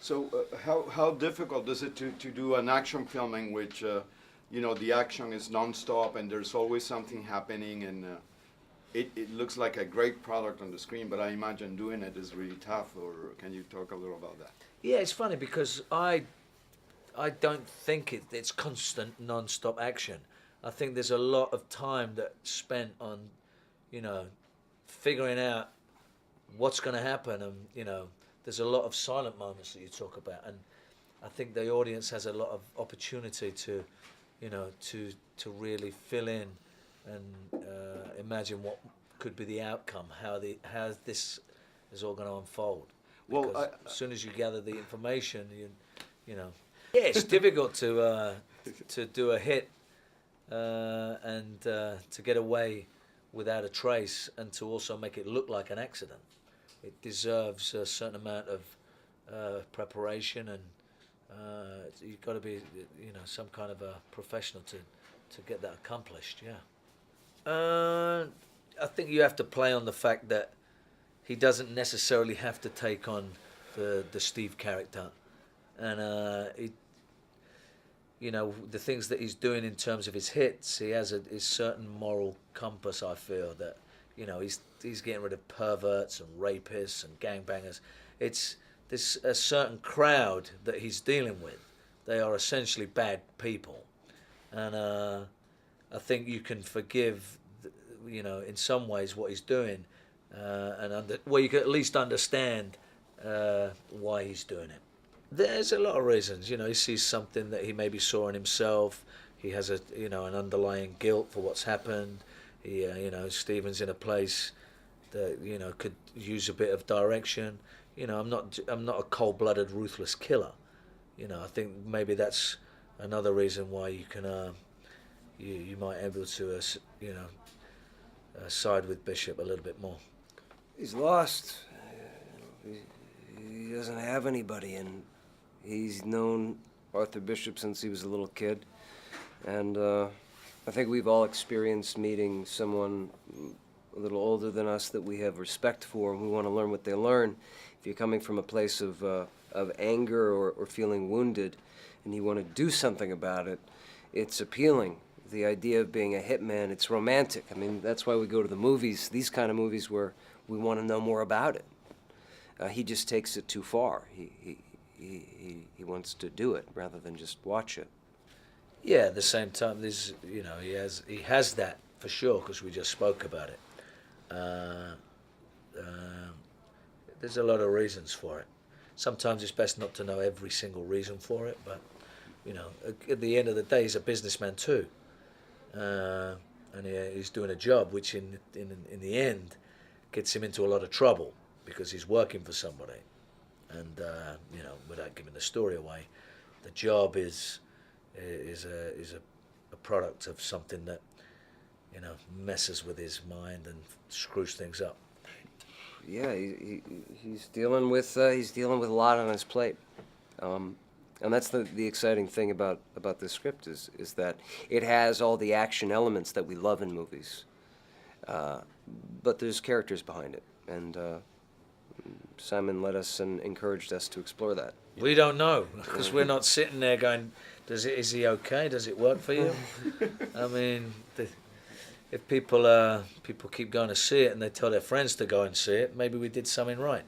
So how difficult is it to do an action film in which the action is non-stop and there's always something happening and it looks like a great product on the screen, but I imagine doing it is really tough. Or can you talk a little about that? Yeah, it's funny because I don't think it's constant non-stop action. I think there's a lot of time that's spent on, figuring out what's going to happen, and there's a lot of silent moments that you talk about, and I think the audience has a lot of opportunity to, to really fill in and imagine what could be the outcome, how this is all going to unfold. Well, as soon as you gather the information, yeah, it's difficult to do a hit and to get away without a trace, and to also make it look like an accident. It deserves a certain amount of preparation, and you've got to be, some kind of a professional to get that accomplished. Yeah. I think you have to play on the fact that he doesn't necessarily have to take on the Steve character, and the things that he's doing in terms of his hits, he has his certain moral compass. I feel that he's getting rid of perverts and rapists and gangbangers. There's a certain crowd that he's dealing with. They are essentially bad people, and I think you can forgive, in some ways what he's doing, and you can at least understand why he's doing it. There's a lot of reasons. He sees something that he maybe saw in himself. He has an underlying guilt for what's happened. Stephen's in a place that could use a bit of direction. I'm not a cold-blooded, ruthless killer. I think maybe that's another reason why you can you might be able to side with Bishop a little bit more. He's lost. He doesn't have anybody, and he's known Arthur Bishop since he was a little kid. And I think we've all experienced meeting someone a little older than us that we have respect for, and we want to learn what they learn. If you're coming from a place of anger or feeling wounded, and you want to do something about it, it's appealing. The idea of being a hitman, it's romantic. I mean, that's why we go to the movies, these kind of movies where we want to know more about it. He just takes it too far. He wants to do it rather than just watch it. Yeah, at the same time, he has that for sure, because we just spoke about it. There's a lot of reasons for it. Sometimes it's best not to know every single reason for it, but at the end of the day, he's a businessman too, and he's doing a job which, in the end, gets him into a lot of trouble because he's working for somebody, and without giving the story away, the job is a product of something that messes with his mind and screws things up. Yeah, he's dealing with a lot on his plate, and that's the exciting thing about this script is that it has all the action elements that we love in movies, but there's characters behind it, and Simon led us and encouraged us to explore that. We don't know, because we're not sitting there going, is he okay? Does it work for you? I mean, if people keep going to see it and they tell their friends to go and see it, maybe we did something right.